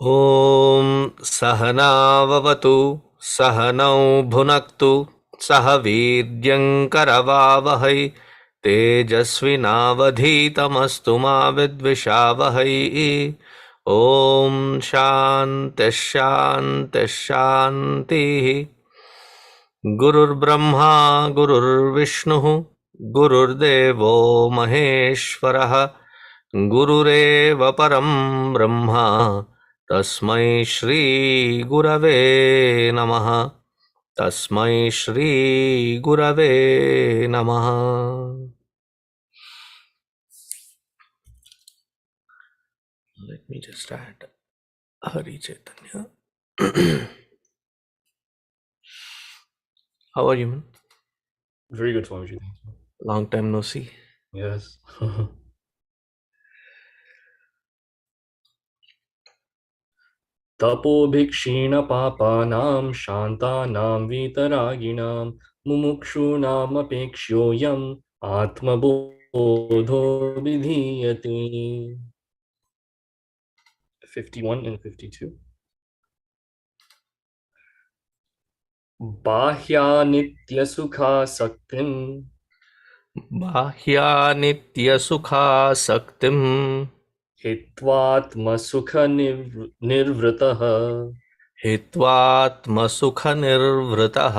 Om Sahanavavatu Sahanau Bhunaktu Sahavidyankaravavahai Tejasvinavadhitamastu ma vidvishavahai. Om Shanti Shanti Shanti. Gurur Brahma Gurur Vishnu Gurur Devo Maheshwaraha Gurureva Param Brahma Tasmai Shri Gurave Namaha. Tasmai Shri Gurave Namaha. Let me just add Hari Chaitanya. How are you, man? Very good, Swamiji. Long time no see. Yes. Tapobhikshina papanam shantanam vitaraginam mumukshunam apekshoyam ātmabodho vidhiyate. 51 and 52. Bāhyānityasukhāsaktiṃ bāhyānityasukhāsaktiṃ hitvātmasukhanirvṛtaḥ hitvātmasukhanirvṛtaḥ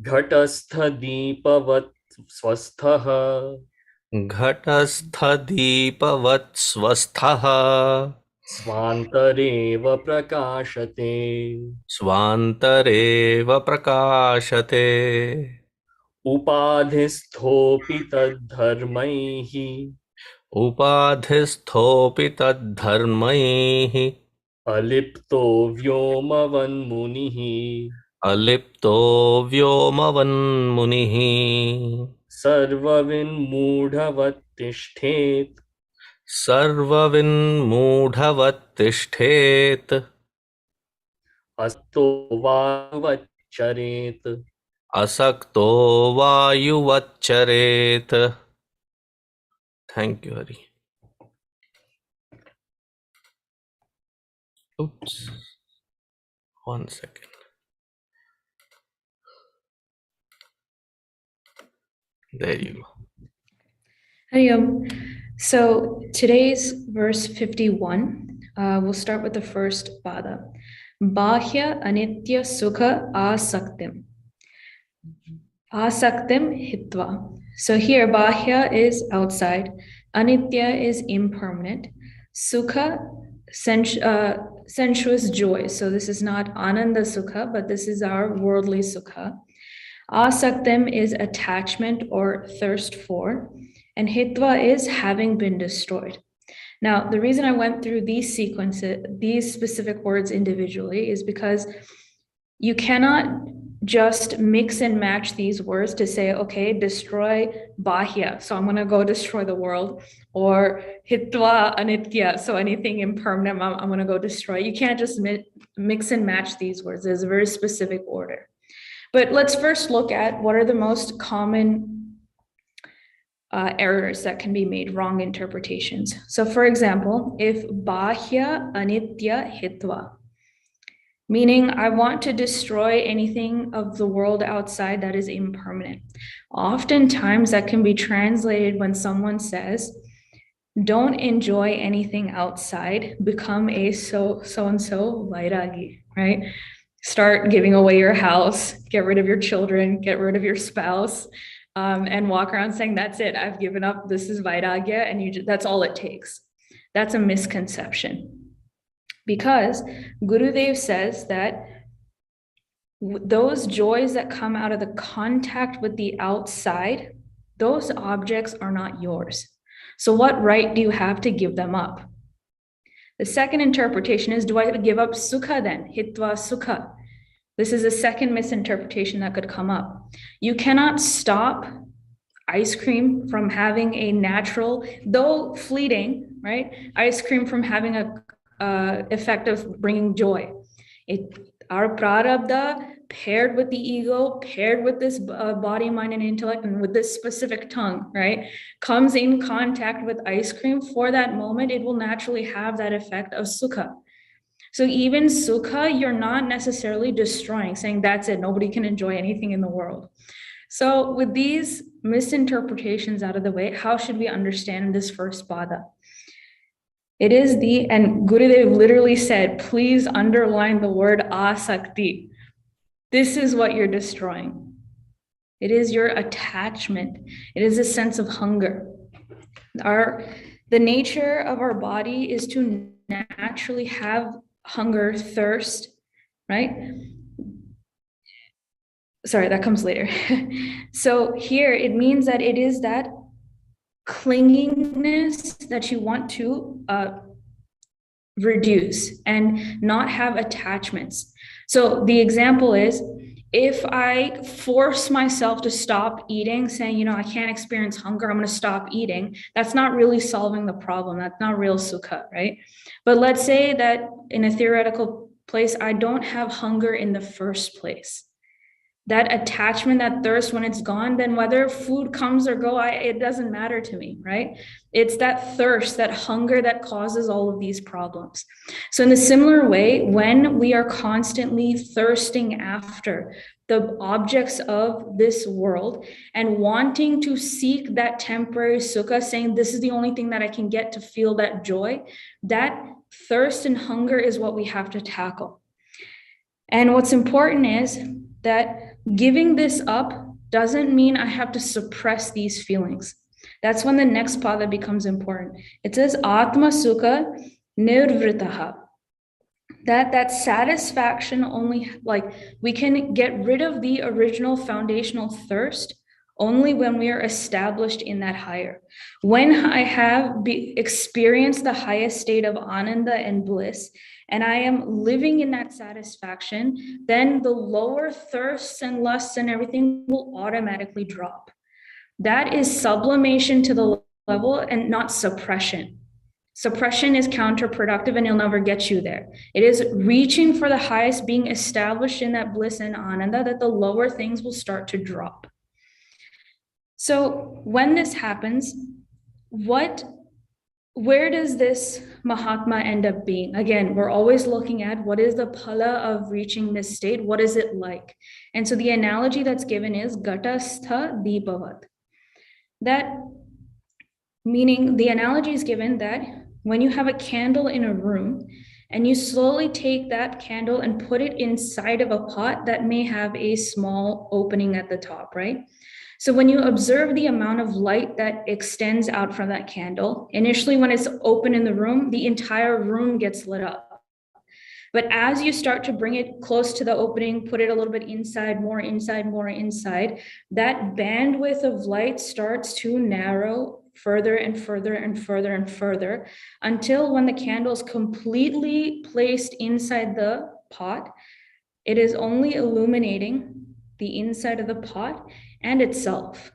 ghaṭasthadīpavatsvasthaḥ ghaṭasthadīpavatsvasthaḥ svāntareva prakāśate svāntareva prakāśate upādhistho'pi upādhistho'pi taddharmairalipto alipto vyomavanmuniḥ alipto vyomavanmuniḥ sarvavinmūḍhavattiṣṭhedasakto asto vāyuvaccaret. asakto vāyuvaccaret. Thank you, Hari. Oops. 1 second. There you go. Hari. So today's verse 51, we'll start with the first pada. Bāhyānityasukhāsaktiṃ. Asaktiṃ hitvā. So here, bāhya is outside, anitya is impermanent, sukha, sensuous joy. So this is not ananda sukha, but this is our worldly sukha. Asaktiṃ is attachment or thirst for, and hitva is having been destroyed. Now, the reason I went through these sequences, these specific words individually, is because you cannot just mix and match these words to say, okay, destroy bāhya, so I'm going to go destroy the world, or hitva anitya, so anything impermanent, I'm going to go destroy. You can't just mix and match these words. There's a very specific order. But let's first look at what are the most common errors that can be made, wrong interpretations. So for example, if bāhya anitya hitva, meaning I want to destroy anything of the world outside that is impermanent. Oftentimes that can be translated when someone says, don't enjoy anything outside, become a so-and-so vairagi, right? Start giving away your house, get rid of your children, get rid of your spouse, and walk around saying, that's it, I've given up, this is vairagya, and that's all it takes. That's a misconception. Because Gurudev says that those joys that come out of the contact with the outside, those objects are not yours. So what right do you have to give them up? The second interpretation is, do I give up sukha then? Hitva sukha. This is a second misinterpretation that could come up. You cannot stop ice cream from having a natural, though fleeting, right? Ice cream from having a effect of bringing joy. Our prarabdha paired with the ego, paired with this body, mind, and intellect, and with this specific tongue, right, comes in contact with ice cream. For that moment, it will naturally have that effect of sukha. So even sukha, you're not necessarily destroying, saying that's it, nobody can enjoy anything in the world. So with these misinterpretations out of the way, how should we understand this first pada? It is and Gurudev literally said, please underline the word asakti. This is what you're destroying. It is your attachment. It is a sense of hunger. The nature of our body is to naturally have hunger, thirst, right? Sorry, that comes later. So here it means that it is that clingingness that you want to reduce and not have attachments. So the example is, if I force myself to stop eating, saying, I can't experience hunger, I'm going to stop eating, that's not really solving the problem. That's not real sukha, right? But let's say that in a theoretical place, I don't have hunger in the first place. That attachment, that thirst, when it's gone, then whether food comes or go, it doesn't matter to me, right? It's that thirst, that hunger that causes all of these problems. So in a similar way, when we are constantly thirsting after the objects of this world and wanting to seek that temporary sukha, saying this is the only thing that I can get to feel that joy, that thirst and hunger is what we have to tackle. And what's important is that giving this up doesn't mean I have to suppress these feelings. That's when the next pada becomes important. It says ātmabodha. That satisfaction only, like, we can get rid of the original foundational thirst only when we are established in that higher. When I have experienced the highest state of ananda and bliss, and I am living in that satisfaction, then the lower thirsts and lusts and everything will automatically drop. That is sublimation to the level and not suppression. Suppression is counterproductive and it'll never get you there. It is reaching for the highest, being established in that bliss and ananda, that the lower things will start to drop. So when this happens, where does this Mahatma end up being? Again, we're always looking at what is the phala of reaching this state? What is it like? And so the analogy that's given is ghaṭasthadīpavatsvasthaḥ. That meaning the analogy is given that when you have a candle in a room and you slowly take that candle and put it inside of a pot that may have a small opening at the top, right? So when you observe the amount of light that extends out from that candle, initially when it's open in the room, the entire room gets lit up. But as you start to bring it close to the opening, put it a little bit inside, more inside, that bandwidth of light starts to narrow further and further and further and further, until when the candle is completely placed inside the pot, it is only illuminating the inside of the pot and itself.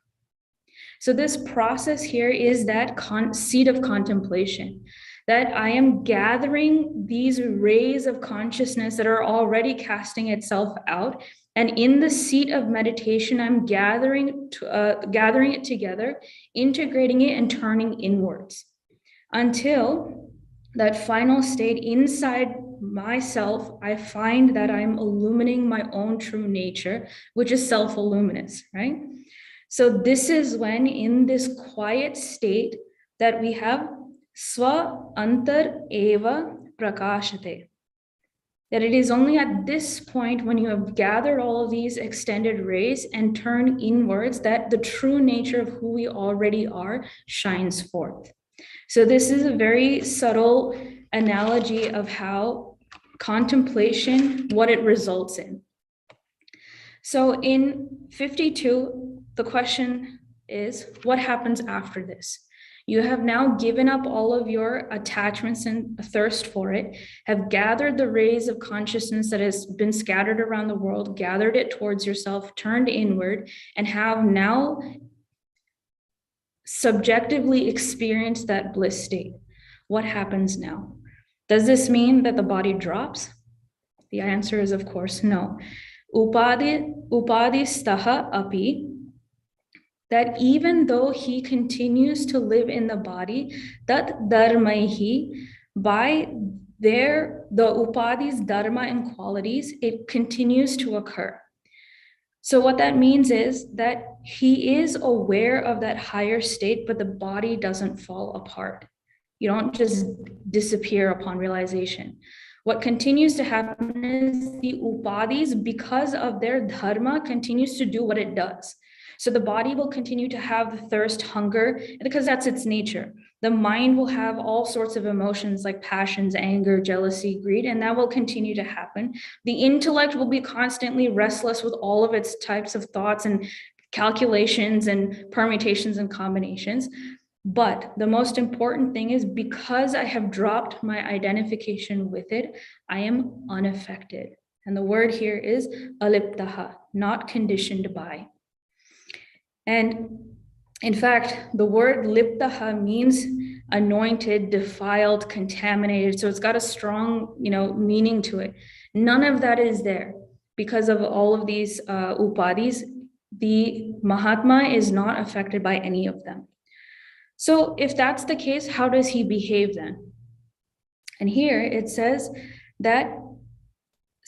So this process here is that seat of contemplation, that I am gathering these rays of consciousness that are already casting itself out. And in the seat of meditation, I'm gathering it together, integrating it and turning inwards until that final state inside myself, I find that I'm illuminating my own true nature, which is self-illuminous, right? So this is when in this quiet state that we have svāntareva prakāśate. That it is only at this point when you have gathered all of these extended rays and turn inwards that the true nature of who we already are shines forth. So this is a very subtle analogy of how contemplation, what it results in. So in 52, the question is, what happens after this? You have now given up all of your attachments and thirst for it, have gathered the rays of consciousness that has been scattered around the world, gathered it towards yourself, turned inward, and have now subjectively experienced that bliss state. What happens now? Does this mean that the body drops? The answer is, of course, no. Upādhistho'pi, that even though he continues to live in the body, taddharmairalipto, by there, the upadhis, dharma, and qualities, it continues to occur. So what that means is that he is aware of that higher state, but the body doesn't fall apart. You don't just disappear upon realization. What continues to happen is the upadhis, because of their dharma, continues to do what it does. So the body will continue to have the thirst, hunger, because that's its nature. The mind will have all sorts of emotions like passions, anger, jealousy, greed, and that will continue to happen. The intellect will be constantly restless with all of its types of thoughts and calculations and permutations and combinations. But the most important thing is, because I have dropped my identification with it, I am unaffected. And the word here is aliptaha, not conditioned by. And in fact, the word liptaha means anointed, defiled, contaminated. So it's got a strong, meaning to it. None of that is there because of all of these upadhis. The Mahatma is not affected by any of them. So if that's the case, how does he behave then? And here it says that,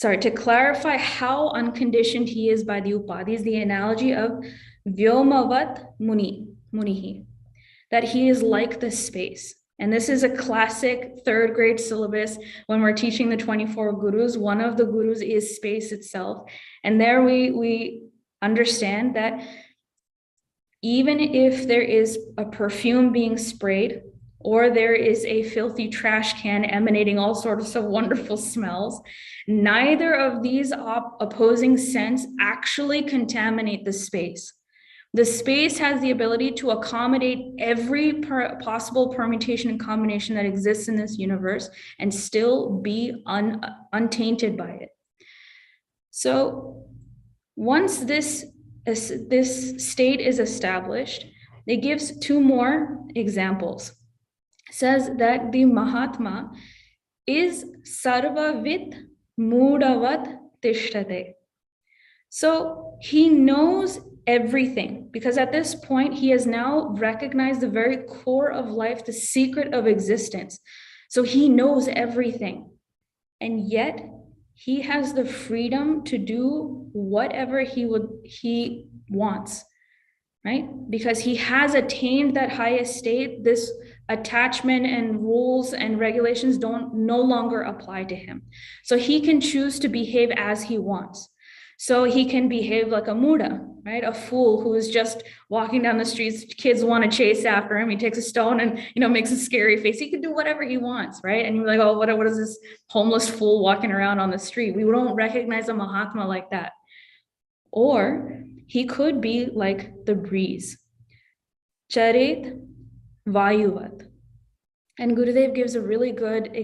to clarify how unconditioned he is by the upadhis, the analogy of vyomavanmuniḥ, that he is like the space. And this is a classic third grade syllabus when we're teaching the 24 gurus. One of the gurus is space itself. And there we understand that even if there is a perfume being sprayed, or there is a filthy trash can emanating all sorts of wonderful smells, neither of these opposing scents actually contaminate the space. The space has the ability to accommodate every possible permutation and combination that exists in this universe and still be untainted by it. So once this state is established, it gives two more examples. It says that the Mahatma is sarvavinmūḍhavattiṣṭhedasakto. So he knows everything, because at this point he has now recognized the very core of life, the secret of existence. So he knows everything, and yet he has the freedom to do whatever he wants, right? Because he has attained that highest state. This attachment and rules and regulations no longer apply to him. So he can choose to behave as he wants. So he can behave like a muda, right? A fool who is just walking down the streets. Kids want to chase after him. He takes a stone and, makes a scary face. He can do whatever he wants, right? And you're like, oh, what is this homeless fool walking around on the street? We don't recognize a Mahatma like that. Or he could be like the breeze. Charit vāyuvat. And Gurudev gives a really good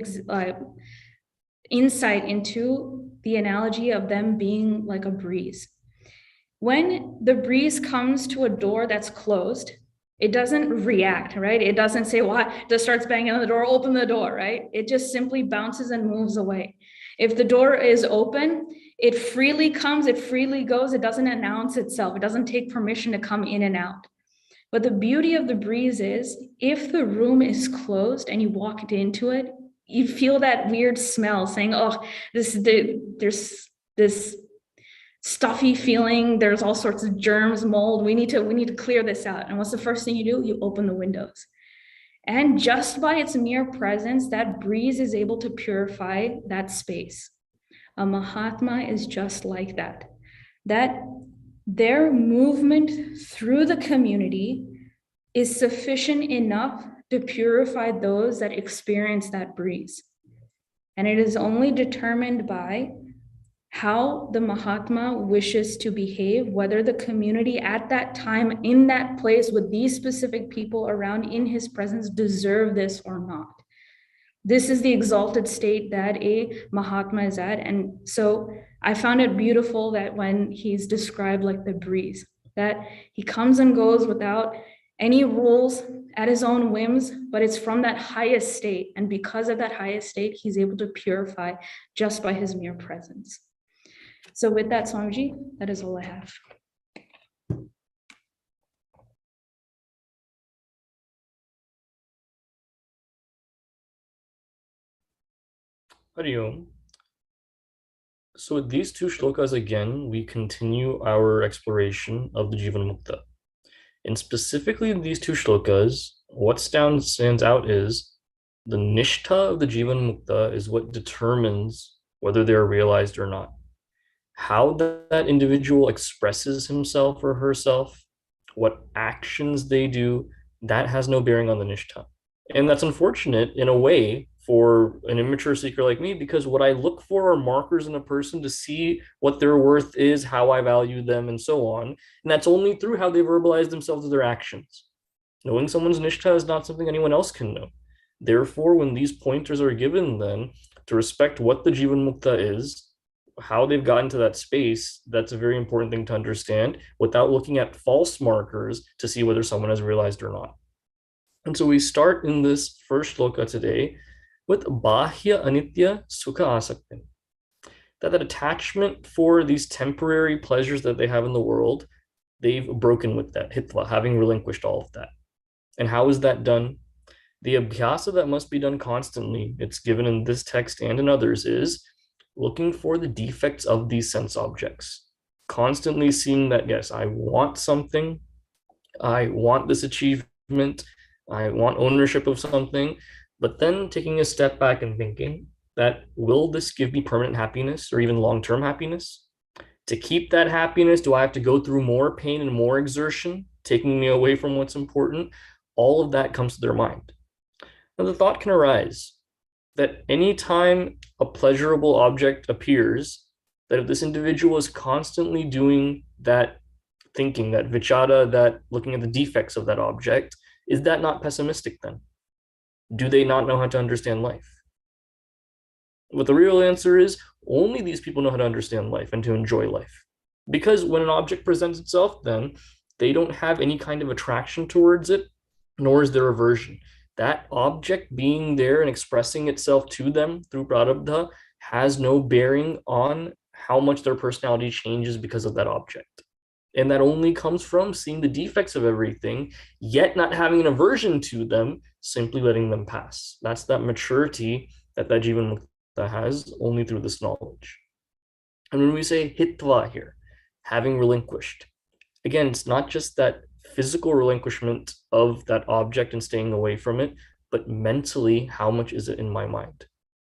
insight into the analogy of them being like a breeze. When the breeze comes to a door that's closed, it doesn't react, right? It doesn't say, well, it just starts banging on the door, open the door, right? It just simply bounces and moves away. If the door is open, it freely comes, it freely goes. It doesn't announce itself. It doesn't take permission to come in and out. But the beauty of the breeze is, if the room is closed and you walk into it, you feel that weird smell saying, oh, there's this stuffy feeling. There's all sorts of germs, mold. We need to clear this out. And what's the first thing you do? You open the windows. And just by its mere presence, that breeze is able to purify that space. A Mahatma is just like that. That their movement through the community is sufficient enough to purify those that experience that breeze. And it is only determined by how the Mahatma wishes to behave, whether the community at that time, in that place, with these specific people around in his presence, deserve this or not. This is the exalted state that a Mahatma is at. And so I found it beautiful that when he's described like the breeze, that he comes and goes without any rules, at his own whims, but it's from that highest state. And because of that highest state, he's able to purify just by his mere presence. So with that, Swamiji, that is all I have. Hari Om. So with these two shlokas again, we continue our exploration of the Jivan Mukta. And specifically in these two shlokas, what stands out is the nishtha of the Jivan Mukta is what determines whether they're realized or not. How that individual expresses himself or herself, what actions they do, that has no bearing on the nishtha. And that's unfortunate in a way for an immature seeker like me, because what I look for are markers in a person to see what their worth is, how I value them, and so on. And that's only through how they verbalize themselves with their actions. Knowing someone's nishtha is not something anyone else can know. Therefore, when these pointers are given then to respect what the Jivan Mukta is, how they've gotten to that space, that's a very important thing to understand without looking at false markers to see whether someone has realized or not. And so we start in this first shloka today with bāhyānityasukhāsaktiṃ. That attachment for these temporary pleasures that they have in the world, they've broken with that, hitva, having relinquished all of that. And how is that done? The abhyasa that must be done constantly, it's given in this text and in others, is looking for the defects of these sense objects. Constantly seeing that, yes, I want something, I want this achievement, I want ownership of something, but then taking a step back and thinking that, will this give me permanent happiness or even long-term happiness? To keep that happiness, do I have to go through more pain and more exertion, taking me away from what's important? All of that comes to their mind. Now the thought can arise that anytime a pleasurable object appears, that if this individual is constantly doing that thinking, that vichara, that looking at the defects of that object, is that not pessimistic then? Do they not know how to understand life? What the real answer is, only these people know how to understand life and to enjoy life. Because when an object presents itself, then they don't have any kind of attraction towards it, nor is there aversion. That object being there and expressing itself to them through prarabdha has no bearing on how much their personality changes because of that object. And that only comes from seeing the defects of everything, yet not having an aversion to them, simply letting them pass. That's that maturity that Jivan Mukta has only through this knowledge. And when we say hitva here, having relinquished, again, it's not just that physical relinquishment of that object and staying away from it, but mentally, how much is it in my mind?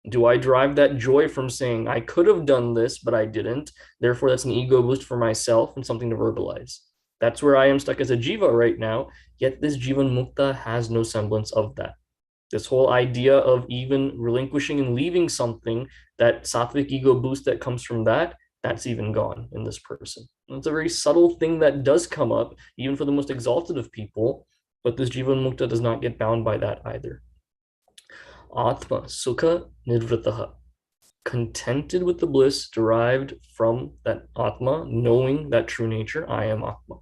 Do I derive that joy from saying, I could have done this, but I didn't? Therefore, that's an ego boost for myself and something to verbalize. That's where I am stuck as a jiva right now, yet this Jivan Mukta has no semblance of that. This whole idea of even relinquishing and leaving something, that sattvic ego boost that comes from that, that's even gone in this person. And it's a very subtle thing that does come up, even for the most exalted of people, but this Jivan Mukta does not get bound by that either. ātmabodha, contented with the bliss derived from that atma, knowing that true nature, I am atma.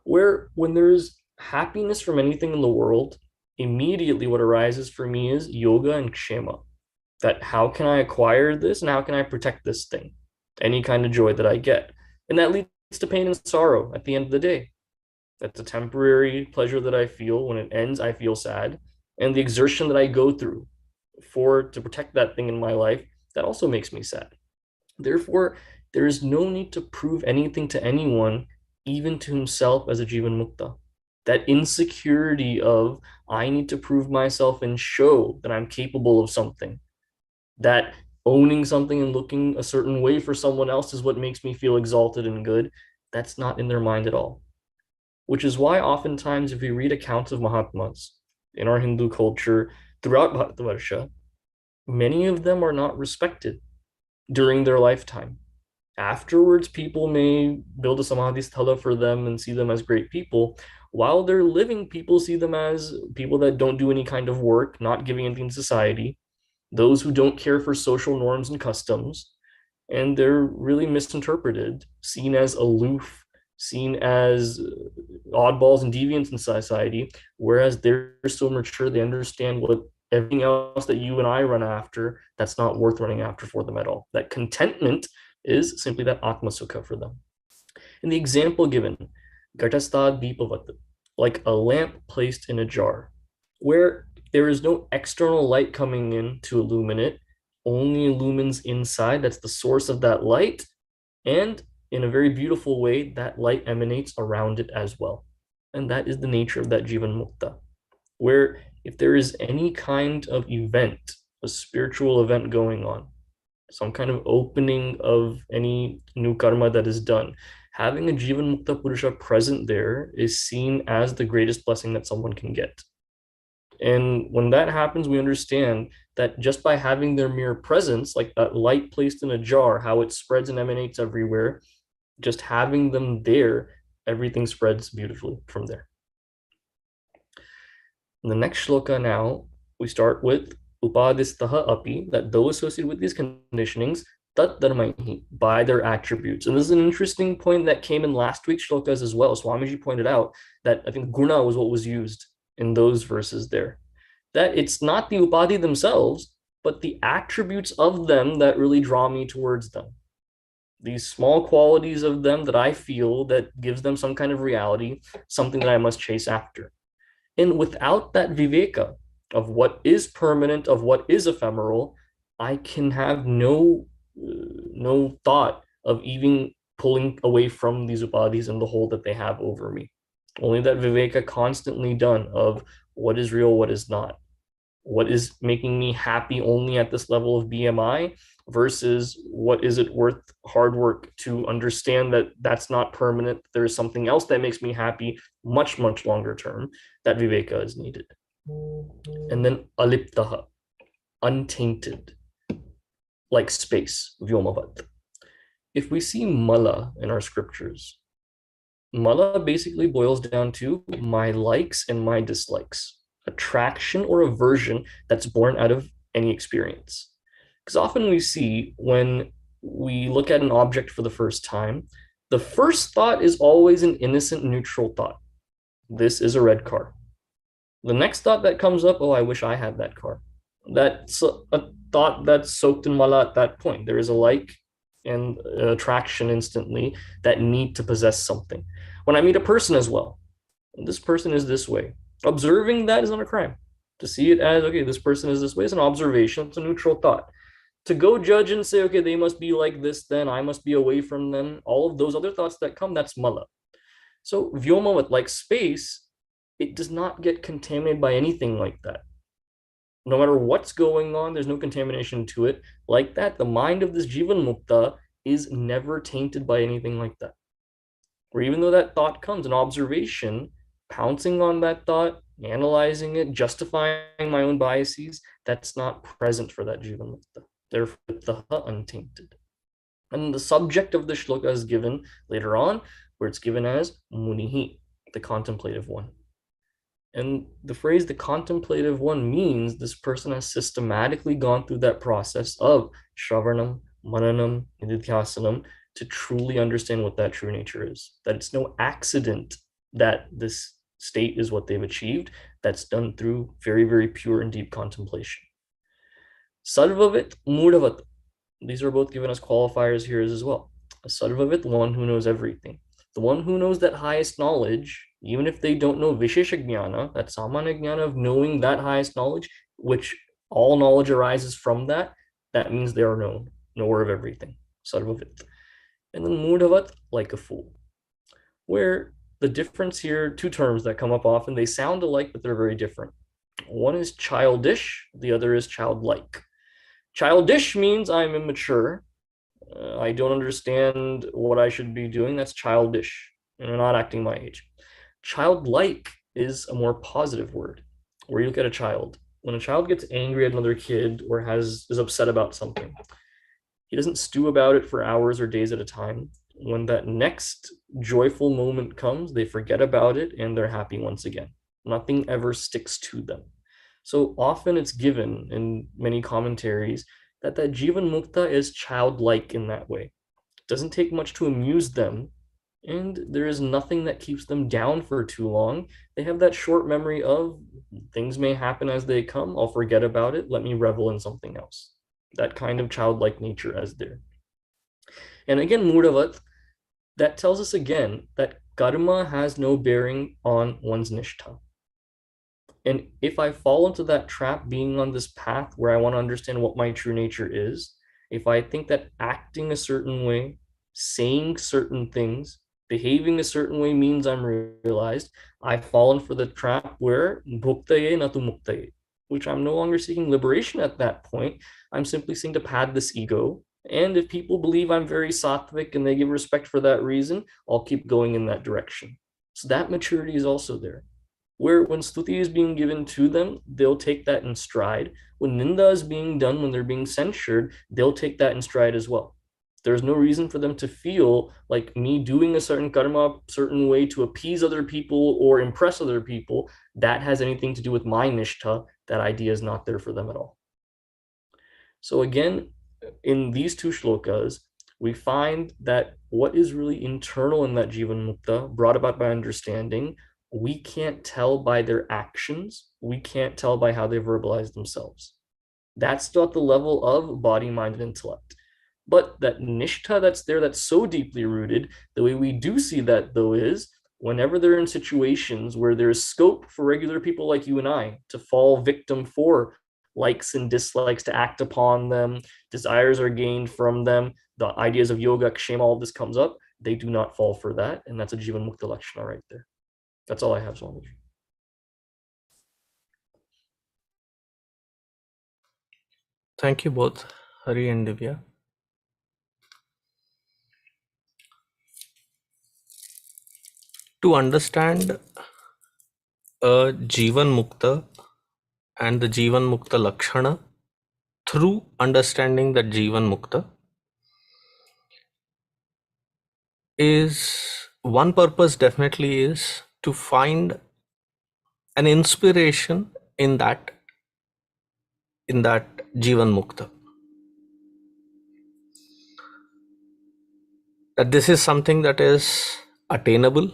Where when there's happiness from anything in the world, immediately what arises for me is yoga and kshema. That how can I acquire this and how can I protect this thing? Any kind of joy that I get. And that leads to pain and sorrow at the end of the day. That's a temporary pleasure that I feel. When it ends, I feel sad. And the exertion that I go through to protect that thing in my life, that also makes me sad. Therefore, there is no need to prove anything to anyone, even to himself as a Jivan Mukta. That insecurity of, I need to prove myself and show that I'm capable of something. That owning something and looking a certain way for someone else is what makes me feel exalted and good. That's not in their mind at all. Which is why oftentimes if we read accounts of Mahatmas in our Hindu culture throughout Bharatavarsha, many of them are not respected during their lifetime. Afterwards, people may build a samadhi sthala for them and see them as great people. While they're living, people see them as people that don't do any kind of work, not giving anything to society, those who don't care for social norms and customs, and they're really misinterpreted, seen as aloof, seen as oddballs and deviants in society, whereas they're so mature, they understand what everything else that you and I run after, that's not worth running after for them at all. That contentment is simply that atma sukha for them. And the example given, ghaṭasthadīpavatsvasthaḥ, like a lamp placed in a jar, where there is no external light coming in to illumine it, only illumines inside. That's the source of that light. And in a very beautiful way, that light emanates around it as well. And that is the nature of that Jivan Mukta, where if there is any kind of event, a spiritual event going on, some kind of opening of any new karma that is done, having a Jivan Mukta Purusha present there is seen as the greatest blessing that someone can get. And when that happens, we understand that just by having their mere presence, like that light placed in a jar, how it spreads and emanates everywhere, just having them there, everything spreads beautifully from there. In the next shloka now, we start with upādhistho'pi, that those associated with these conditionings, taddharmairalipto, by their attributes. And this is an interesting point that came in last week's shlokas as well. Swamiji pointed out that I think guna was what was used in those verses there. That it's not the upadhi themselves, but the attributes of them that really draw me towards them. These small qualities of them that I feel that gives them some kind of reality, something that I must chase after. And without that viveka of what is permanent, of what is ephemeral, I can have no thought of even pulling away from these upadhis and the hold that they have over me. Only that viveka constantly done of what is real, what is not. What is making me happy only at this level of BMI versus what is it worth hard work to understand that that's not permanent. There is something else that makes me happy much, much longer term. That viveka is needed. And then aliptaha, untainted, like space, vyomavat. If we see mala in our scriptures, mala basically boils down to my likes and my dislikes, attraction or aversion that's born out of any experience. Because often we see when we look at an object for the first time, the first thought is always an innocent, neutral thought. This is a red car. The next thought that comes up, oh, I wish I had that car. That's a thought that's soaked in mala at that point. There is a like and attraction instantly, that need to possess something. When I meet a person as well, this person is this way. Observing that is not a crime. To see it as, okay, this person is this way is an observation, it's a neutral thought. To go judge and say, okay, they must be like this, then I must be away from them, all of those other thoughts that come, that's mala. So vyomavat, like space, it does not get contaminated by anything like that. No matter what's going on, there's no contamination to it. Like that, the mind of this Jivan Mukta is never tainted by anything like that. Where even though that thought comes, an observation, pouncing on that thought, analyzing it, justifying my own biases, that's not present for that Jivan Mukta. Therefore, the untainted. And the subject of the shloka is given later on, where it's given as munihi, the contemplative one. And the phrase the contemplative one means this person has systematically gone through that process of shravanam, mananam, nididhyasanam to truly understand what that true nature is. That it's no accident that this state is what they've achieved. That's done through very, very pure and deep contemplation. Sarvavit-mūḍhavattiṣṭhedasakto. These are both given as qualifiers here as well. A sarvavit, one who knows everything. The one who knows that highest knowledge, even if they don't know vishesha jnana, that samanya jnana of knowing that highest knowledge, which all knowledge arises from that, that means they are known, knower of everything, sarvavit. And then mūḍhavat, like a fool. Where the difference here, two terms that come up often, they sound alike, but they're very different. One is childish, the other is childlike. Childish means I'm immature. I don't understand what I should be doing. That's childish, and I'm not acting my age. Childlike is a more positive word, where you look at a child. When a child gets angry at another kid or is upset about something, he doesn't stew about it for hours or days at a time. When that next joyful moment comes, they forget about it and they're happy once again. Nothing ever sticks to them. So often it's given in many commentaries that Jivan Mukta is childlike in that way. It doesn't take much to amuse them, and there is nothing that keeps them down for too long. They have that short memory of things may happen as they come. I'll forget about it. Let me revel in something else. That kind of childlike nature as there. And again, mūḍhavat, that tells us again that karma has no bearing on one's nishtha. And if I fall into that trap, being on this path where I want to understand what my true nature is, if I think that acting a certain way, saying certain things, behaving a certain way means I'm realized, I've fallen for the trap where bhuktaye natu muktaye, which I'm no longer seeking liberation at that point. I'm simply seeking to pad this ego. And if people believe I'm very sattvic and they give respect for that reason, I'll keep going in that direction. So that maturity is also there, where when stuti is being given to them, they'll take that in stride. When ninda is being done, when they're being censured, they'll take that in stride as well. There's no reason for them to feel like me doing a certain karma, certain way to appease other people or impress other people, that has anything to do with my nishtha. That idea is not there for them at all. So again, in these two shlokas, we find that what is really internal in that jivan mukta, brought about by understanding, we can't tell by their actions. We can't tell by how they verbalize themselves. That's still at the level of body, mind, and intellect. But that nishtha that's there, that's so deeply rooted, the way we do see that, though, is whenever they're in situations where there's scope for regular people like you and I to fall victim for likes and dislikes, to act upon them, desires are gained from them, the ideas of yoga, kshema, all of this comes up, they do not fall for that. And that's a jivan mukta lakshana right there. That's all I have, Swamiji. Thank you both, Hari and Divya. To understand a Jivan Mukta and the Jivan Mukta Lakshana, through understanding that Jivan Mukta, is one purpose definitely is to find an inspiration in that Jivan Mukta. That this is something that is attainable.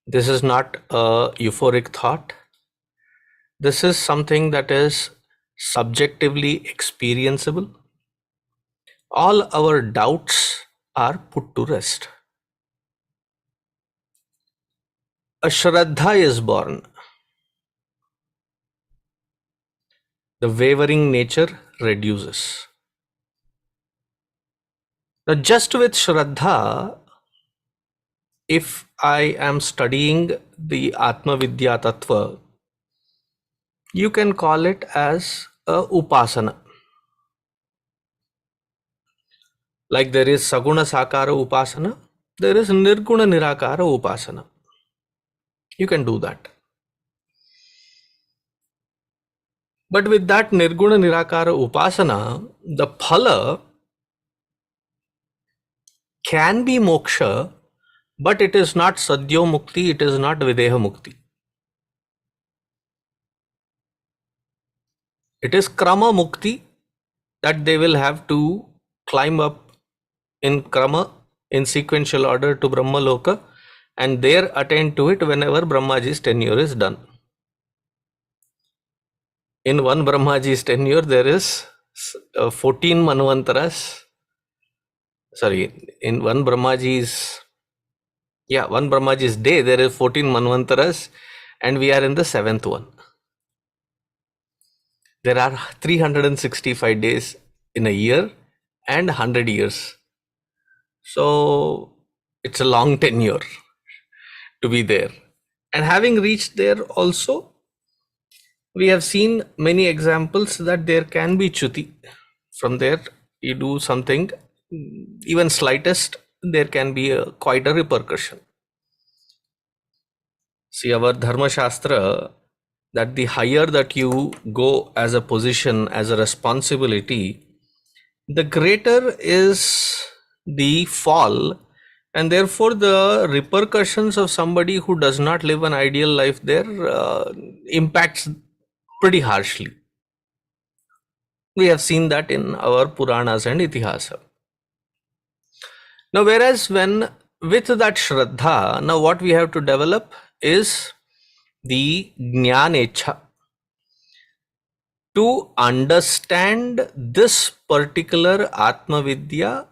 This is not a euphoric thought. This is something that is subjectively experienceable. All our doubts are put to rest. A Shraddha is born. The wavering nature reduces. Now, just with Shraddha, if I am studying the Atma-Vidya-Tattva, you can call it as a upasana. Like there is Saguna Sakara Upasana, there is Nirguna Nirakara Upasana. You can do that. But with that Nirguna Nirakara Upasana, the phala can be moksha, but it is not sadhyo mukti, it is not videha mukti. It is krama mukti, that they will have to climb up in krama, in sequential order to Brahma Loka, and there attain to it whenever Brahmaji's tenure is done. In one Brahmaji's tenure, there is 14 Manvantaras. Sorry, in one Brahmaji's day, there is 14 Manvantaras, and we are in the 7th one. There are 365 days in a year and 100 years. So it's a long tenure to be there. And having reached there also, we have seen many examples that there can be chuti. From there, you do something, even slightest, there can be quite a repercussion. See, our Dharma Shastra, that the higher that you go as a position, as a responsibility, the greater is the fall, and therefore the repercussions of somebody who does not live an ideal life there impacts pretty harshly. We have seen that in our Puranas and Itihasa. Now, whereas when with that Shraddha, now what we have to develop is the Jnānecha, to understand this particular Atma Vidya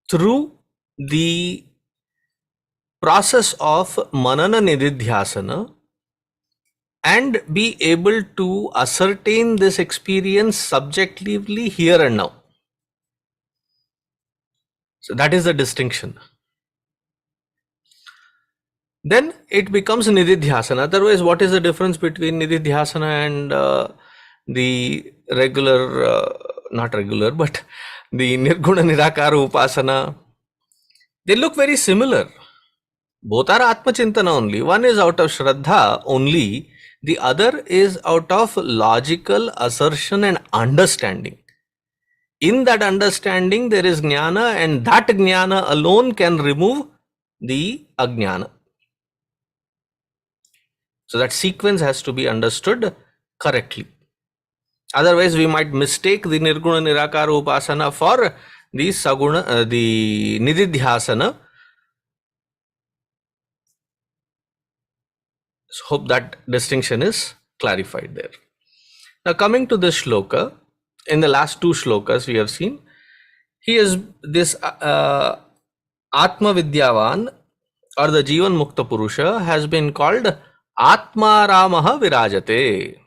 through the process of Manana Nididhyasana, and be able to ascertain this experience subjectively here and now. So that is the distinction. Then it becomes nididhyasana. Otherwise, what is the difference between nididhyasana and the regular, not regular, but the nirguna nirakara upasana? They look very similar. Both are Atma Chintana only. One is out of Shraddha only. The other is out of logical assertion and understanding. In that understanding, there is jnana, and that jnana alone can remove the ajnana. So that sequence has to be understood correctly. Otherwise, we might mistake the nirguna nirakara upasana for the saguna, the nididhyasana. So hope that distinction is clarified there. Now coming to this shloka, in the last two shlokas we have seen, he is this Atma Vidyavan or the Jivan Mukta Purusha has been called Atma Ramaha Virajate.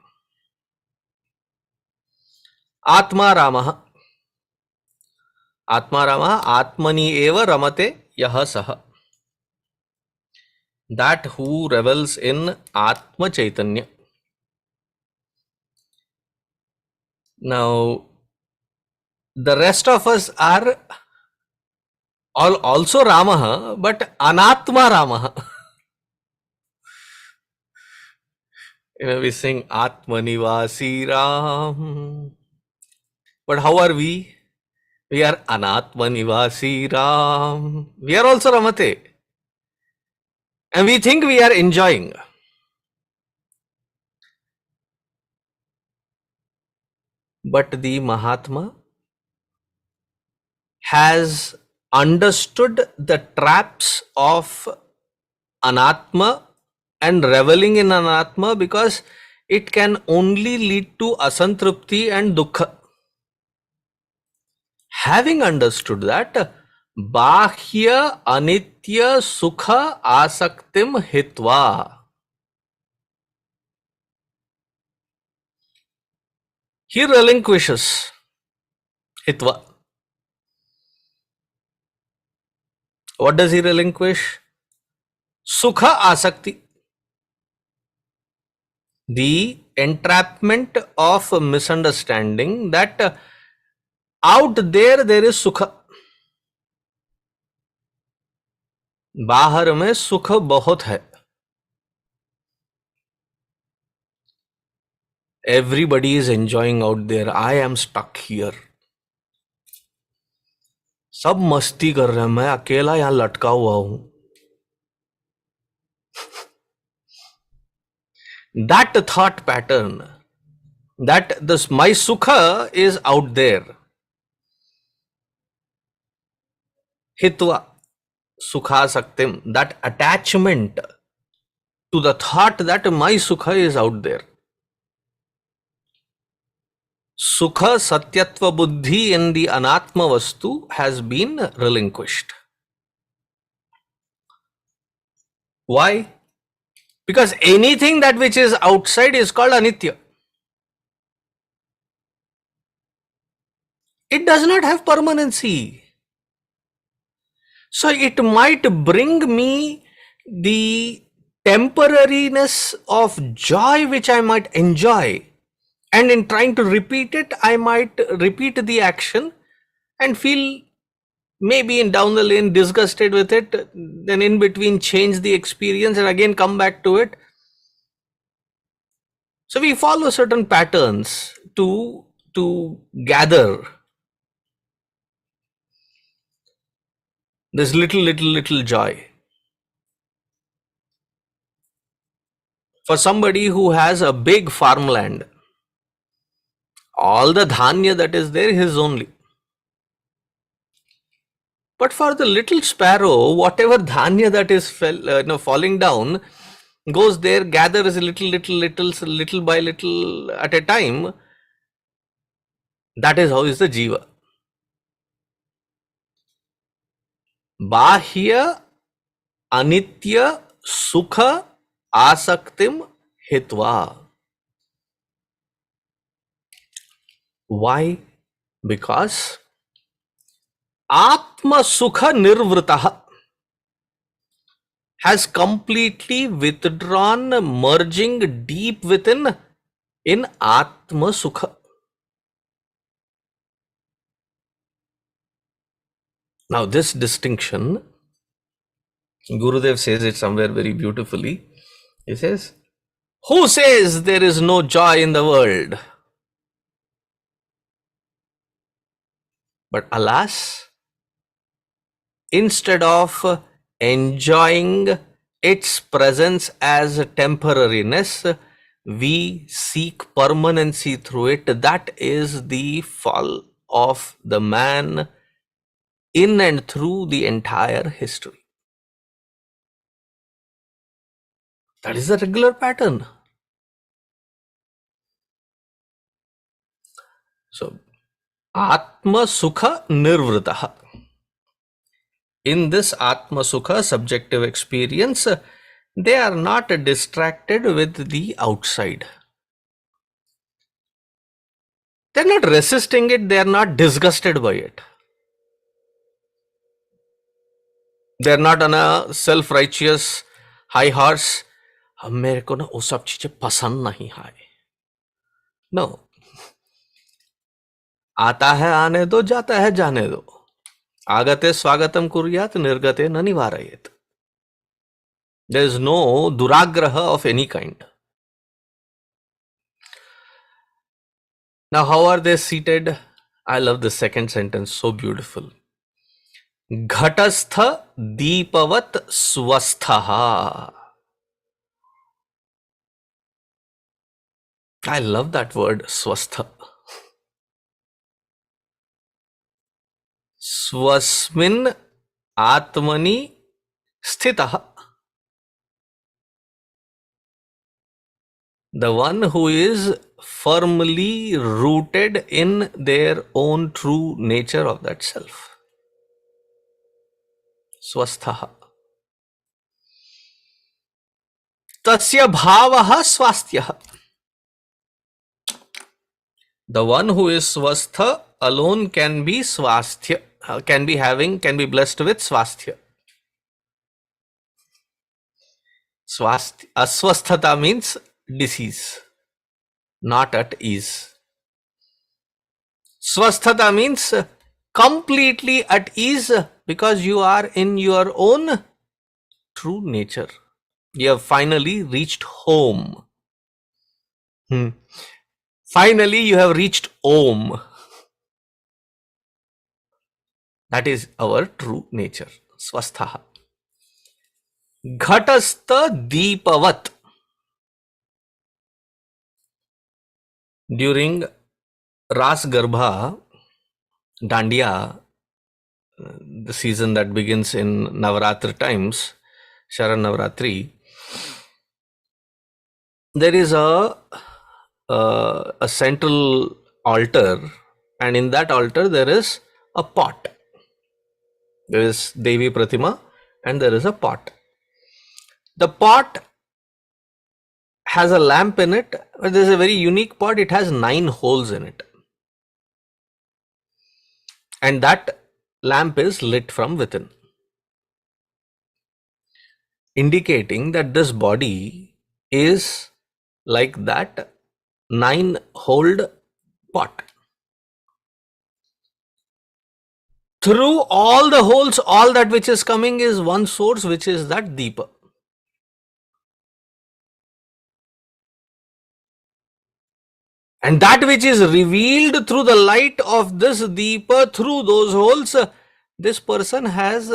Atma Ramaha. Atma Ramaha Atmani Eva Ramate Yaha Saha. That who revels in Atma Chaitanya. Now, the rest of us are also Ramaha, but Anatma Ramaha. We sing Atma Nivasi Ram. But how are we? We are Anatma Nivasi Ram. We are also Ramate. And we think we are enjoying. But the Mahatma has understood the traps of Anatma and reveling in Anatma, because it can only lead to asantrupti and dukkha. Having understood that, bāhyānityasukhāsaktiṃ hitvā. He relinquishes hitva. What does he relinquish? Sukha asakti. The entrapment of misunderstanding that out there is sukha. बाहर में सुख बहुत है. Everybody is enjoying out there. I am stuck here. सब मस्ती कर रहे हैं, मैं अकेला यहां लटका हुआ हूं. That thought pattern, that this my sukha is out there. Hitva sukhāsaktiṃ, that attachment to the thought that my sukha is out there. Sukha satyatva buddhi in the anatma vastu has been relinquished. Why? Because anything that which is outside is called anitya. It does not have permanency. So it might bring me the temporariness of joy which I might enjoy, and in trying to repeat it, I might repeat the action and feel maybe in down the lane disgusted with it, then in between change the experience and again come back to it. So we follow certain patterns to gather this little joy. For somebody who has a big farmland, all the dhanya that is there, his only. But for the little sparrow, whatever dhanya that is falling down goes there, gathers little by little at a time. That is how is the jiva. Bāhyā anitya sukha asaktiṃ hitva. Why? Because ātmabodha has completely withdrawn, merging deep within in atmasukha. Now this distinction, Gurudev says it somewhere very beautifully. He says, who says there is no joy in the world? But alas, instead of enjoying its presence as temporariness, we seek permanency through it. That is the fall of the man in and through the entire history. That is the regular pattern. So, ātmabodha. In this atmasukha subjective experience, they are not distracted with the outside. They are not resisting it, they are not disgusted by it. They are not on a self-righteous high horse. मेरे को ना वो सब चीजें पसंद नहीं है. No. आता है आने दो, जाता है जाने दो. Agate swagatam kuryat, nirgate na nivarayet. There is no duragraha of any kind. Now, how are they seated? I love the second sentence, so beautiful. ghaṭasthadīpavatsvasthaḥ. I love that word, swastha. Swasmin atmani sthitaḥ. The one who is firmly rooted in their own true nature of that self. Swasthaḥ. Tasya bhavaḥ swasthyaḥ. The one who is swastha alone can be swasthya, can be blessed with swasthya. Aswasthata means disease, not at ease. Swasthata means completely at ease because you are in your own true nature. You have finally reached home. Finally, you have reached Om. That is our true nature. Swasthaḥ. ghaṭasthadīpavat. During Ras Garbha, Dandiya, the season that begins in Navaratri times, Sharan Navaratri, there is a central altar, and in that altar there is a pot. There is Devi Pratima and there is a pot. The pot has a lamp in it, but there is a very unique pot. It has 9 holes in it. And that lamp is lit from within, indicating that this body is like that 9-holed pot. Through all the holes, all that which is coming is one source, which is that Deepa. And that which is revealed through the light of this Deepa, through those holes, this person has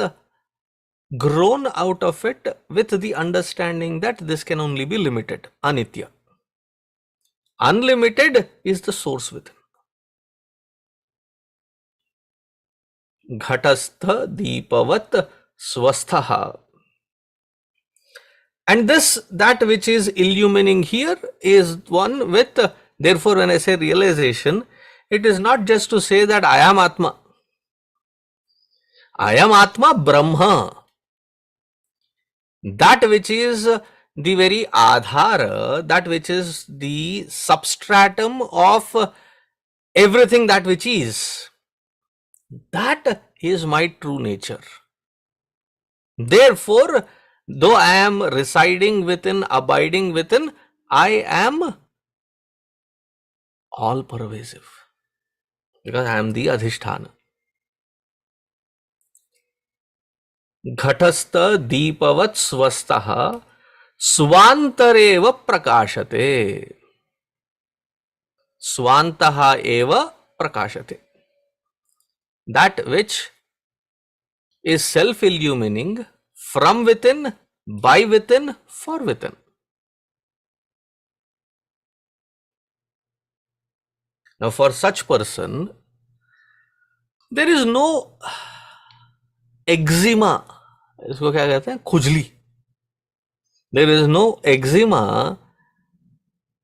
grown out of it with the understanding that this can only be limited, anitya. Unlimited is the source within. ghaṭasthadīpavatsvasthaḥ. And this, that which is illumining here, is one with, therefore when I say realization, it is not just to say that I am Atma. I am Atma Brahma. That which is the very adhara, that which is the substratum of everything that which is. That is my true nature. Therefore, though I am residing within, abiding within, I am all pervasive because I am the adhisthana. ghaṭasthadīpavatsvasthaḥ svāntareva prakāśate. Svantaha eva prakāśate. That which is self-illumining from within, by within, for within. Now for such person, there is no eczema. इसको क्या कहते हैं? खुजली. There is no eczema.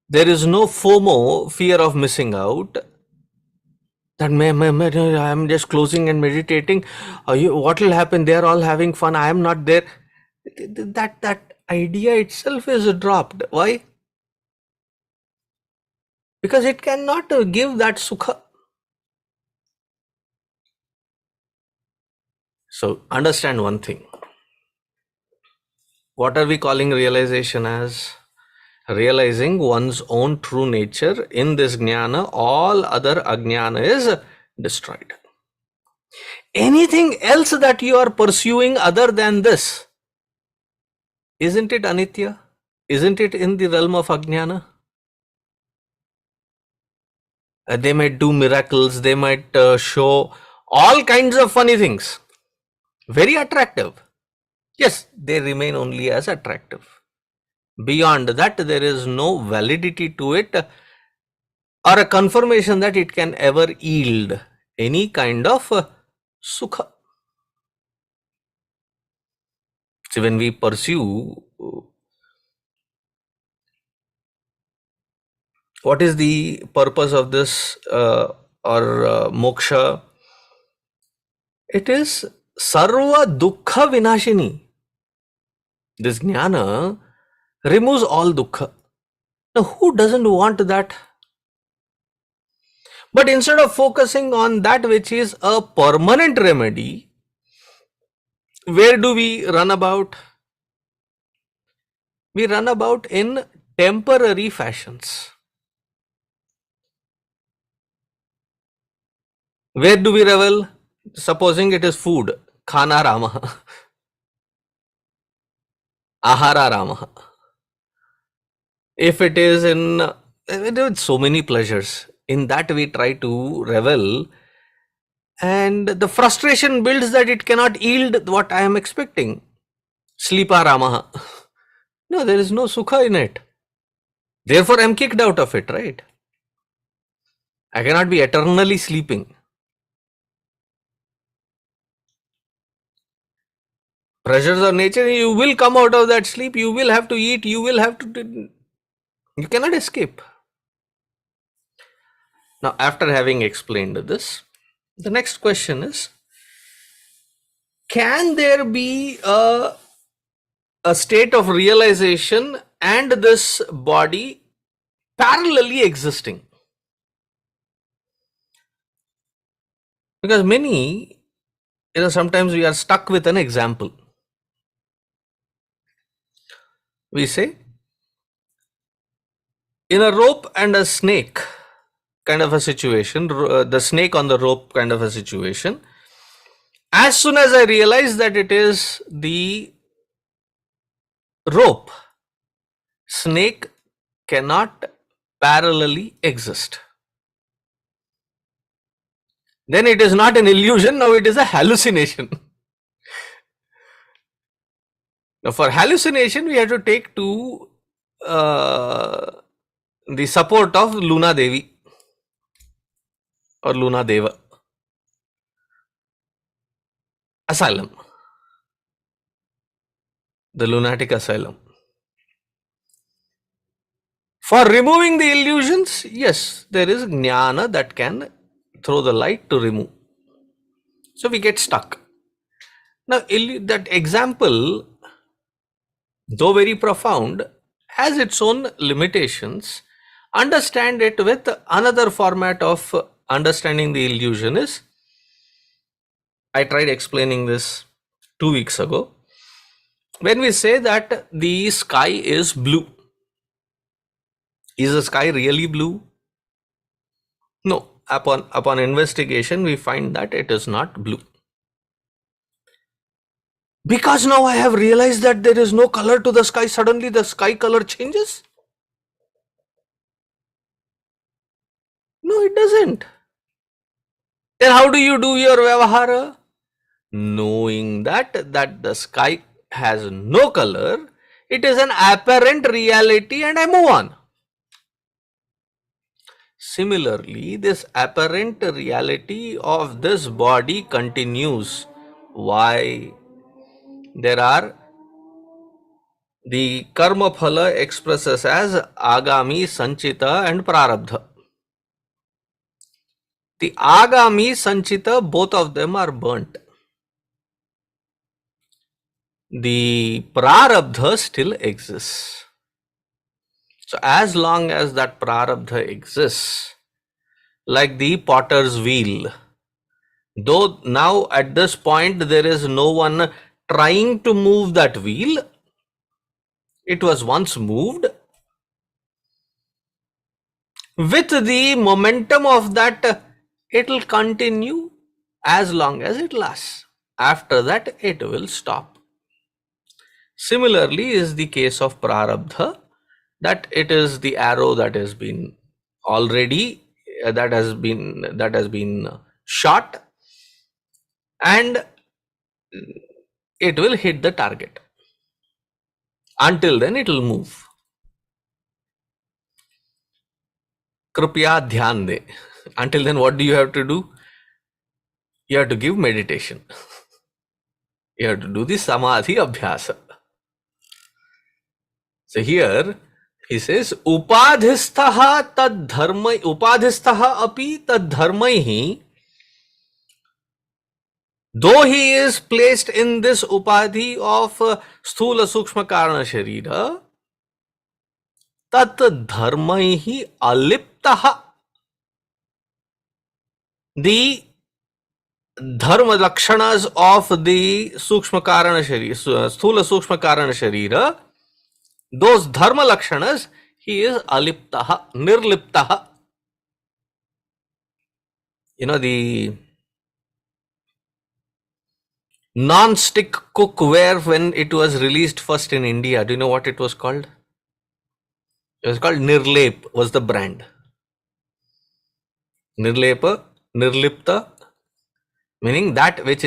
There is no FOMO, fear of missing out. That I am just closing and meditating. What will happen? They are all having fun. I am not there. That idea itself is dropped. Why? Because it cannot give that sukha. So understand one thing. What are we calling realization as? Realizing one's own true nature. In this jnana, all other ajnana is destroyed. Anything else that you are pursuing other than this, isn't it anitya? Isn't it in the realm of ajnana? They might do miracles, they might show all kinds of funny things. Very attractive. Yes, they remain only as attractive. Beyond that, there is no validity to it or a confirmation that it can ever yield any kind of sukha. So when we pursue, what is the purpose of this moksha? It is sarva dukkha vinashini. This jnana removes all dukkha. Now, who doesn't want that? But instead of focusing on that which is a permanent remedy, where do we run about? We run about in temporary fashions. Where do we revel? Supposing it is food, khana ramaha, ahara ramaha. If it is in so many pleasures, in that we try to revel, and the frustration builds that it cannot yield what I am expecting. Sleepa ramaha. No, there is no sukha in it. Therefore, I am kicked out of it, right? I cannot be eternally sleeping. Pressures of nature, you will come out of that sleep, you will have to eat, you will have to, you cannot escape. Now, after having explained this, the next question is, can there be a state of realization and this body parallelly existing? Because many, sometimes we are stuck with an example. We say, in a rope and a snake kind of a situation, the snake on the rope kind of a situation, as soon as I realize that it is the rope, snake cannot parallelly exist. Then it is not an illusion, now it is a hallucination. Now for hallucination, we have to take to the support of Luna Devi or Luna Deva. Asylum. The lunatic asylum. For removing the illusions, yes, there is jnana that can throw the light to remove. So we get stuck. Now that example though very profound, has its own limitations. Understand it with another format of understanding the illusion is, I tried explaining this 2 weeks ago. When we say that the sky is blue, is the sky really blue? No. Upon investigation, we find that it is not blue. Because now I have realized that there is no color to the sky, suddenly the sky color changes? No, it doesn't. Then how do you do your vyavahara? Knowing that the sky has no color, it is an apparent reality and I move on. Similarly, this apparent reality of this body continues. Why? There are the karma phala expresses as agami, sanchita and prarabdha. The agami, sanchita, both of them are burnt. The prarabdha still exists. So as long as that prarabdha exists, like the potter's wheel, though now at this point there is no one trying to move that wheel, it was once moved. With the momentum of that, it will continue as long as it lasts. After that, it will stop. Similarly is the case of prarabdha, that it is the arrow that has been already that has been shot, and it will hit the target. Until then it will move. Kripya dhyan de. Until then, what do you have to do? You have to give meditation. You have to do the samadhi abhyasa. So here he says, upādhistho'pi taddharmaihi. Though he is placed in this upadhi of sthula sukshma karana sharira, tat dharmaihi aliptaha. The dharma lakshanas of the sukshma karana sharira, sthula sukshma karana sharira, those dharma lakshanas, he is aliptaha, nirliptaha. You know, the non-stick cookware, when it was released first in India, do you know what it was called? It was called Nirlep, was the brand. Nirlepa, Nirlipta, meaning that which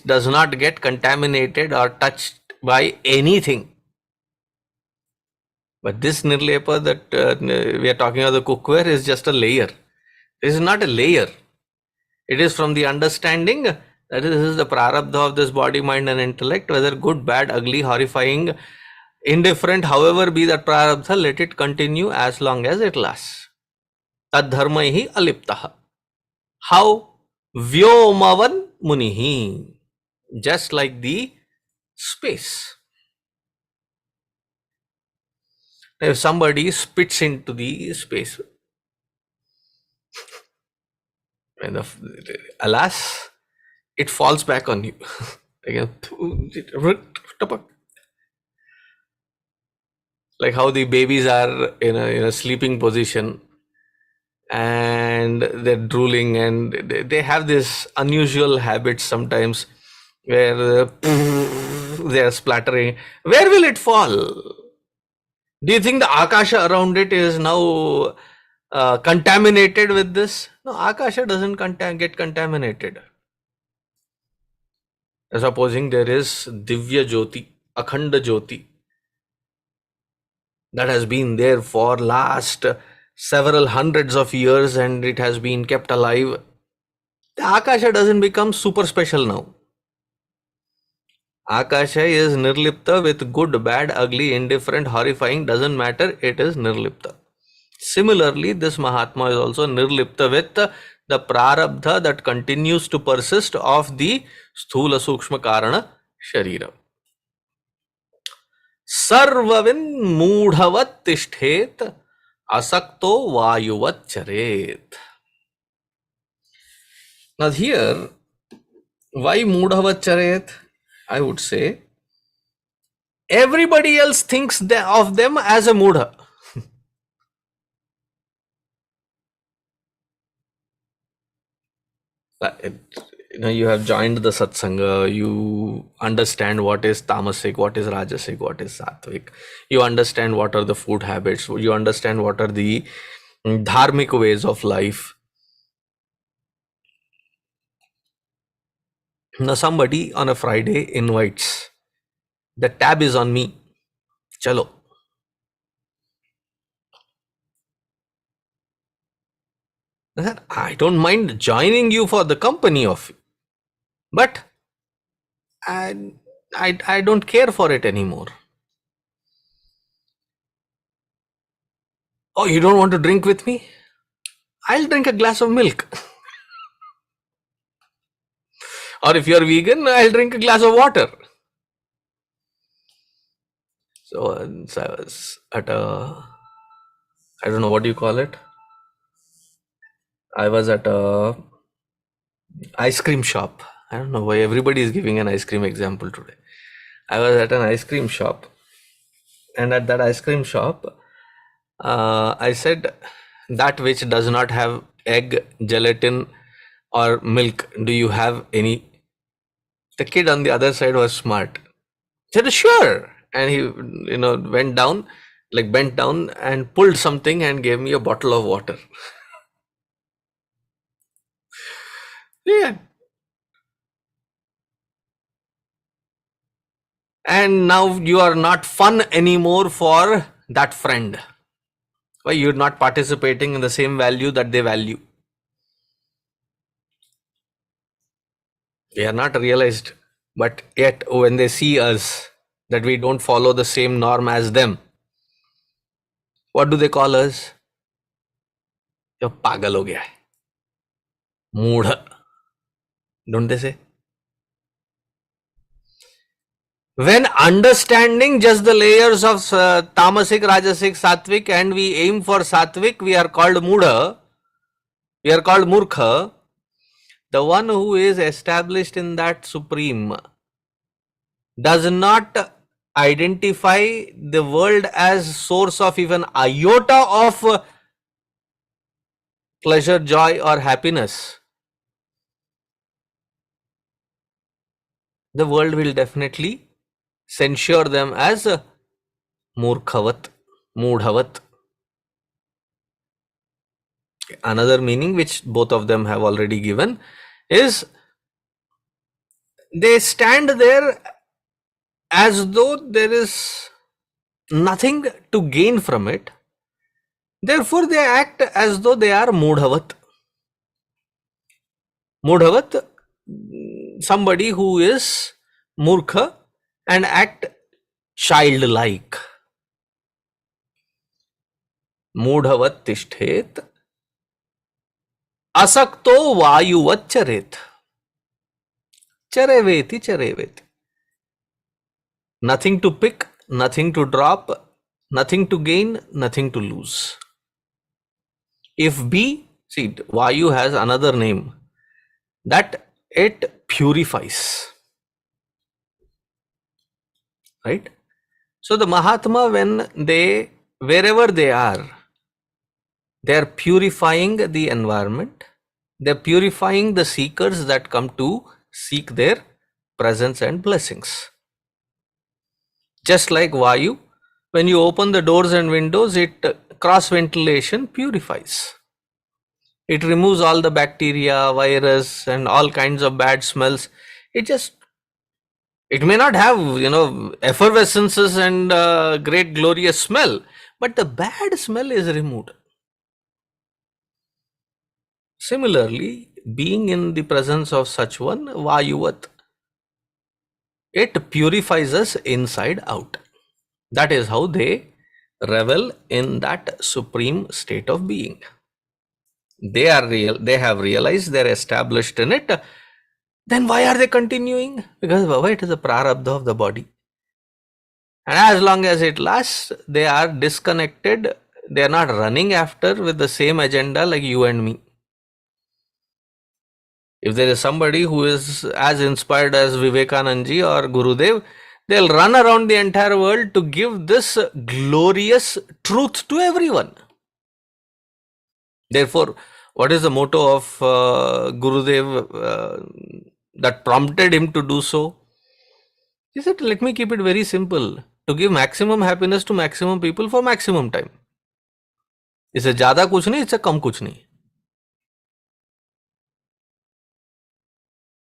does not get contaminated or touched by anything. But this Nirlepa that we are talking about, the cookware, is just a layer. This is not a layer. It is from the understanding that this is the prarabdha of this body, mind and intellect, whether good, bad, ugly, horrifying, indifferent, however be that prarabdha, let it continue as long as it lasts. Taddharmaihi aliptaha. How? Vyomavanmuniḥ. Just like the space. If somebody spits into the space, alas, it falls back on you. Like how the babies are in a sleeping position and they're drooling, and they have this unusual habit sometimes where they are splattering. Where will it fall? Do you think the akasha around it is now contaminated with this? No, akasha doesn't get contaminated. Supposing there is divya jyoti, akhanda jyoti, that has been there for last several hundreds of years and it has been kept alive. The akasha doesn't become super special now. Akasha is nirlipta with good, bad, ugly, indifferent, horrifying, doesn't matter, it is nirlipta. Similarly, this Mahatma is also nirlipta with the prarabdha that continues to persist of the sthula sukshma karana sharira. sarvavinmūḍhavattiṣṭhet asakto vāyuvaccaret. Now here, why mūḍhavatcaret? I would say everybody else thinks of them as a mūḍha. You have joined the satsanga, you understand what is tamasic, what is rajasic, what is sattvic. You understand what are the food habits, you understand what are the dharmic ways of life. Now somebody on a Friday invites, the tab is on me, chalo. I don't mind joining you for the company of you, but I don't care for it anymore. Oh, you don't want to drink with me? I'll drink a glass of milk. Or if you're vegan, I'll drink a glass of water. So I was at a, I don't know what you call it. I was at a ice cream shop. I don't know why everybody is giving an ice cream example today. I was at an ice cream shop, and at that ice cream shop, I said, that which does not have egg, gelatin or milk, do you have any? The kid on the other side was smart. He said, sure. And he, went down, like bent down and pulled something and gave me a bottle of water. Yeah. And now you are not fun anymore for that friend. Why? You're not participating in the same value that they value. They are not realized, but yet when they see us, that we don't follow the same norm as them, what do they call us? You're pagal ho gaya hai. Moodha. Don't they say? When understanding just the layers of tamasic, rajasic, sattvic, and we aim for sattvic, we are called moodha, we are called murkha. The one who is established in that supreme does not identify the world as source of even iota of pleasure, joy or happiness. The world will definitely censure them as murkhavat, mūḍhavat. Another meaning which both of them have already given is they stand there as though there is nothing to gain from it. Therefore, they act as though they are mūḍhavat. Mūḍhavat, somebody who is murkha and act childlike. Mūḍhavattiṣṭhet asakto vāyuvaccaret. Chareveti, chareveti. Nothing to pick, nothing to drop, nothing to gain, nothing to lose. If be, see, Vayu has another name, that it purifies. Right? So the Mahatma, when they, wherever they are purifying the environment, they're purifying the seekers that come to seek their presence and blessings. Just like Vayu, when you open the doors and windows, it cross ventilation purifies. It removes all the bacteria, virus and all kinds of bad smells. It may not have, effervescences and great glorious smell, but the bad smell is removed. Similarly, being in the presence of such one, Vayuvat, it purifies us inside out. That is how they revel in that supreme state of being. They are real, they have realized, they're established in it. Then why are they continuing? Because Baba, it is a prarabdha of the body. And as long as it lasts, they are disconnected. They are not running after with the same agenda like you and me. If there is somebody who is as inspired as Vivekananda or Gurudev, they'll run around the entire world to give this glorious truth to everyone. Therefore, what is the motto of Gurudev that prompted him to do so? He said, let me keep it very simple. To give maximum happiness to maximum people for maximum time. इससे ज़्यादा कुछ नहीं, इससे कम कुछ नहीं.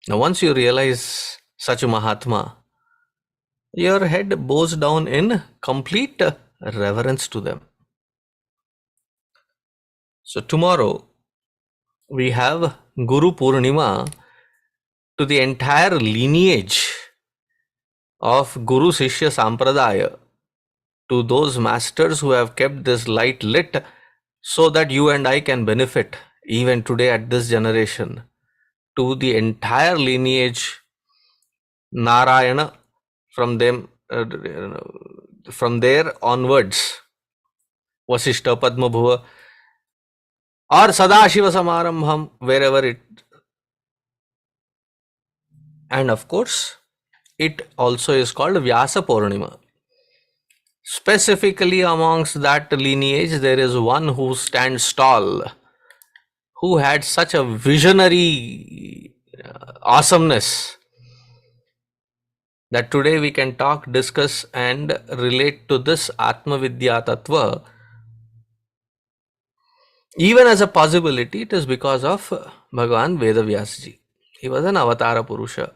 Now, once you realize such a Mahatma, your head bows down in complete reverence to them. So, tomorrow we have Guru Purnima to the entire lineage of Guru Sishya Sampradaya, to those masters who have kept this light lit so that you and I can benefit even today at this generation. To the entire lineage, Narayana, from them, from there onwards, Vasishta, Padmabhuva, or Sadashiva Samarambham, wherever it. And of course, it also is called Vyasa Purnima. Specifically amongst that lineage, there is one who stands tall, who had such a visionary awesomeness that today we can talk, discuss and relate to this Atma-vidya Tattva. Even as a possibility, it is because of Bhagavan Vedavyasji. He was an Avatara Purusha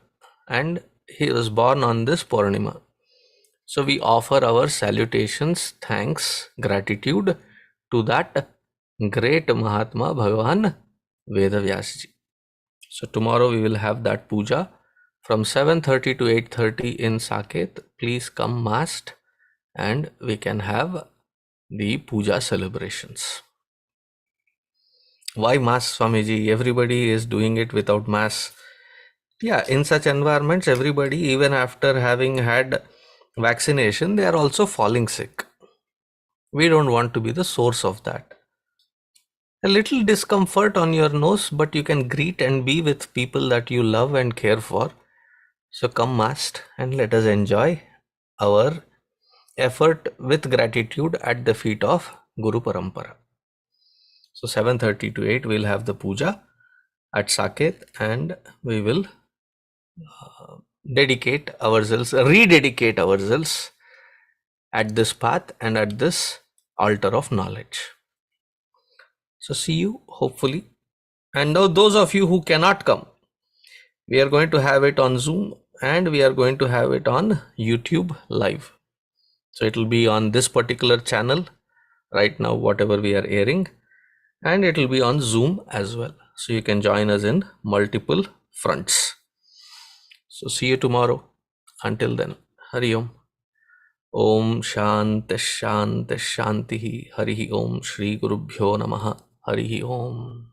and he was born on this Purnima. So we offer our salutations, thanks, gratitude to that great Mahatma Bhagavan Vedavyasji. So tomorrow we will have that puja from 7:30 to 8:30 in Saket. Please come massed and we can have the puja celebrations. Why mass, Swamiji? Everybody is doing it without mass. Yeah, in such environments, everybody, even after having had vaccination, they are also falling sick. We don't want to be the source of that. A little discomfort on your nose, but you can greet and be with people that you love and care for. So come masked and let us enjoy our effort with gratitude at the feet of Guru Parampara. So 7:30 to 8 we'll have the puja at Saket and we will rededicate ourselves at this path and at this altar of knowledge. So see you hopefully. And now those of you who cannot come, we are going to have it on Zoom and we are going to have it on YouTube live. So it will be on this particular channel right now, whatever we are airing, and it will be on Zoom as well. So you can join us in multiple fronts. So see you tomorrow. Until then, Hari Om. Om Shanti Shanti Shanti. Hari Om. Shri Gurubhyo Namaha. Hari Om.